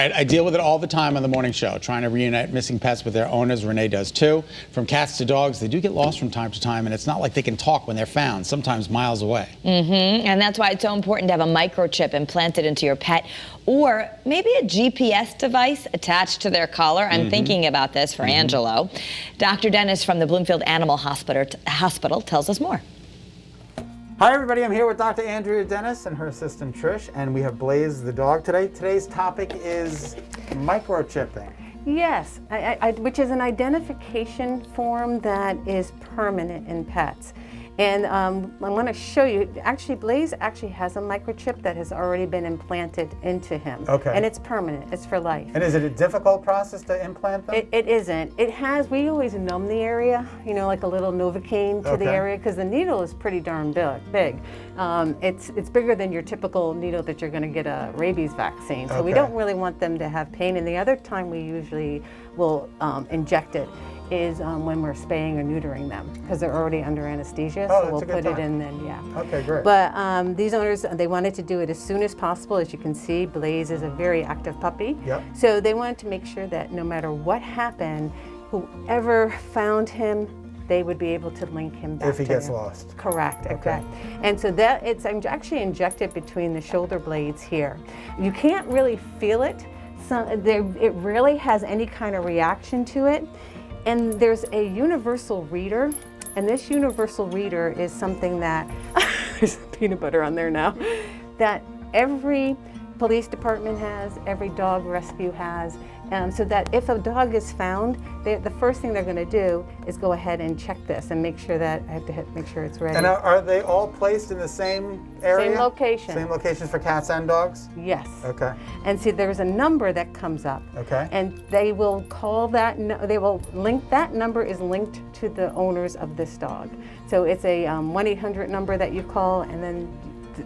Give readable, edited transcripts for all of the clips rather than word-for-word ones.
I deal with it all the time on the morning show, trying to reunite missing pets with their owners. Renee does too. From cats to dogs, they do get lost from time to time, and it's not like they can talk when they're found, sometimes miles away. And that's why it's so important to have a microchip implanted into your pet, or maybe a GPS device attached to their collar. I'm thinking about this for Angelo. Dr. Dennis from the Bloomfield Animal Hospital tells us more. Hi everybody, I'm here with Dr. Andrea Dennis and her assistant Trish, and we have Blaze the dog today. Today's topic is microchipping. Yes, which is an identification form that is permanent in pets. And I want to show you, actually Blaze actually has a microchip that has already been implanted into him. Okay. And it's permanent, it's for life. And is it a difficult process to implant them? It isn't. It has, we always numb the area, you know, like a little Novocaine to the area, because the needle is pretty darn big. It's bigger than your typical needle that you're going to get a rabies vaccine. So we don't really want them to have pain. And the other time we usually will inject it is when we're spaying or neutering them, because they're already under anesthesia, so we'll put it in then, Okay, great. But these owners, they wanted to do it as soon as possible. As you can see, Blaze is a very active puppy. So they wanted to make sure that no matter what happened, whoever found him, they would be able to link him back if he to gets him. lost. Correct, correct. And so that it's actually injected between the shoulder blades here. You can't really feel it. It rarely has any kind of reaction to it. And there's a universal reader, and this universal reader is something that, there's peanut butter on there now, that every police department has, every dog rescue has, so that if a dog is found, the first thing they're going to do is go ahead and check this and make sure that, I have to make sure it's ready. And are they all placed in the same area? Same location. Same locations for cats and dogs? Yes. Okay. And see, there's a number that comes up. Okay. And they will call that, they will link, that number is linked to the owners of this dog. So it's a 1-800 number that you call, and then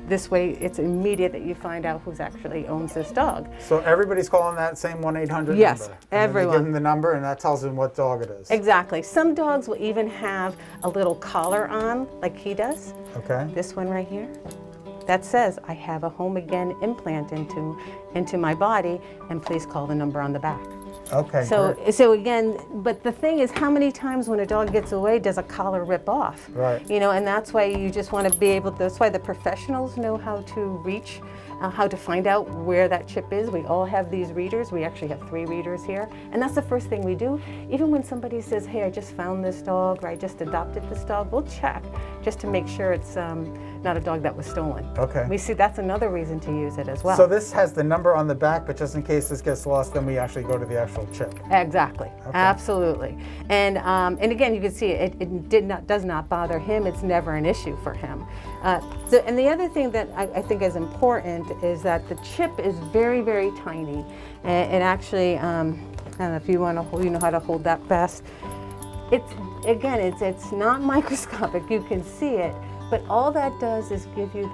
this way it's immediate that you find out who's actually owns this dog. So everybody's calling that same 1-800 number? Yes, and everyone. They give them the number and that tells them what dog it is? Exactly. Some dogs will even have a little collar on, like he does. Okay. This one right here. That says, I have a Home Again implant into my body, and please call the number on the back. Okay. So again, but the thing is, how many times when a dog gets away does a collar rip off? Right. You know, and that's why you just want to be able to, that's why the professionals know how to reach, how to find out where that chip is. We all have these readers. We actually have 3 readers here. And that's the first thing we do. Even when somebody says, hey, I just found this dog, or I just adopted this dog, we'll check just to make sure it's not a dog that was stolen. Okay. We see that's another reason to use it as well. So this has the number on the back, but just in case this gets lost, then we actually go to the actual chip. Exactly. Absolutely. And again, you can see it does not bother him. It's never an issue for him. And the other thing that I think is important is that the chip is very, very tiny. And actually, I don't know if you want to hold, you know how to hold that fast. It's not microscopic. You can see it. But all that does is give you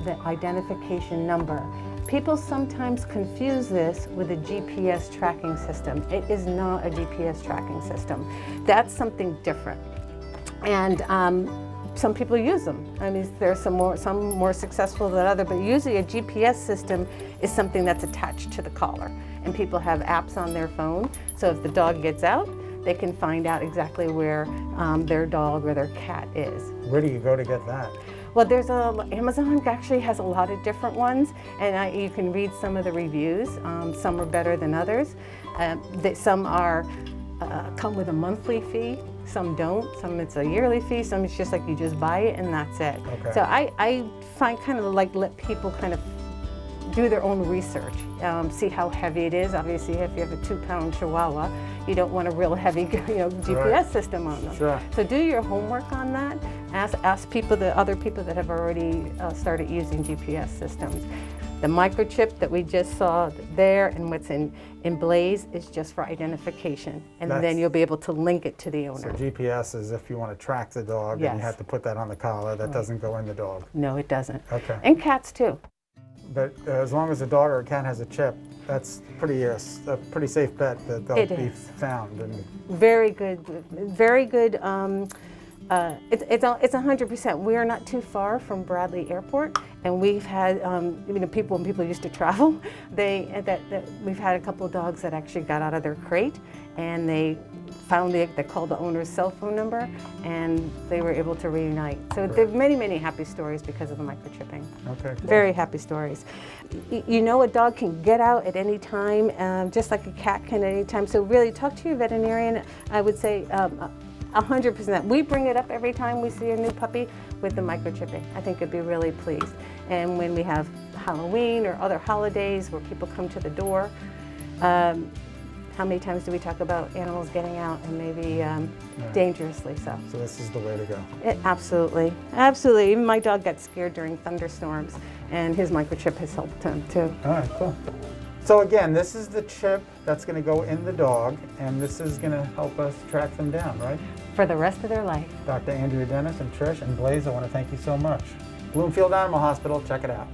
the identification number. People sometimes confuse this with a GPS tracking system. It is not a GPS tracking system. That's something different. And some people use them. I mean, there's some more successful than others, but usually a GPS system is something that's attached to the collar. And people have apps on their phone, so if the dog gets out, they can find out exactly where their dog or their cat is. Where do you go to get that? Well, Amazon actually has a lot of different ones, and you can read some of the reviews. Some are better than others. Some come with a monthly fee, some don't. Some it's a yearly fee, some it's just like you just buy it and that's it. Okay. So I find kind of like let people kind of do their own research, see how heavy it is. Obviously, if you have a 2-pound Chihuahua, you don't want a real heavy, GPS system on them. Sure. So do your homework on that. Ask people, the other people that have already started using GPS systems. The microchip that we just saw there and what's in Blaze is just for identification, and then you'll be able to link it to the owner. So GPS is if you want to track the dog, and you have to put that on the collar. That doesn't go in the dog. No, it doesn't. Okay. And cats too. But as long as a dog or a cat has a chip, that's a pretty safe bet that they'll be found. And very good, very good. It's 100%. We are not too far from Bradley Airport, And we've had, when people used to travel, we've had a couple of dogs that actually got out of their crate and they called the owner's cell phone number and they were able to reunite. So there are many, many happy stories because of the microchipping. Okay, cool. Very happy stories. You know, a dog can get out at any time, just like a cat can at any time. So really talk to your veterinarian. I would say 100%. We bring it up every time we see a new puppy with the microchipping. I think it'd be really pleased. And when we have Halloween or other holidays where people come to the door, how many times do we talk about animals getting out and maybe dangerously so? So this is the way to go. Absolutely, absolutely. Even my dog got scared during thunderstorms and his microchip has helped him too. All right, cool. So again, this is the chip that's going to go in the dog, and this is going to help us track them down, right? For the rest of their life. Dr. Andrea Dennis and Trish and Blaze, I want to thank you so much. Bloomfield Animal Hospital, check it out.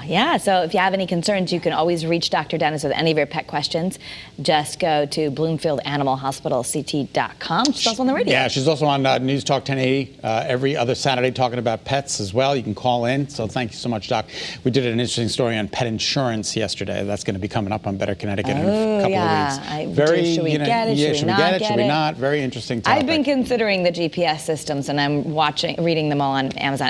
Yeah, so if you have any concerns, you can always reach Dr. Dennis with any of your pet questions. Just go to BloomfieldAnimalHospitalCT.com. She's also on the radio. Yeah, she's also on News Talk 1080 every other Saturday talking about pets as well. You can call in. So thank you so much, Doc. We did an interesting story on pet insurance yesterday. That's going to be coming up on Better Connecticut in a couple of weeks. Should we get it? Yeah, should we not get it? Should we not? Very interesting topic. I've been considering the GPS systems, and I'm reading them all on Amazon.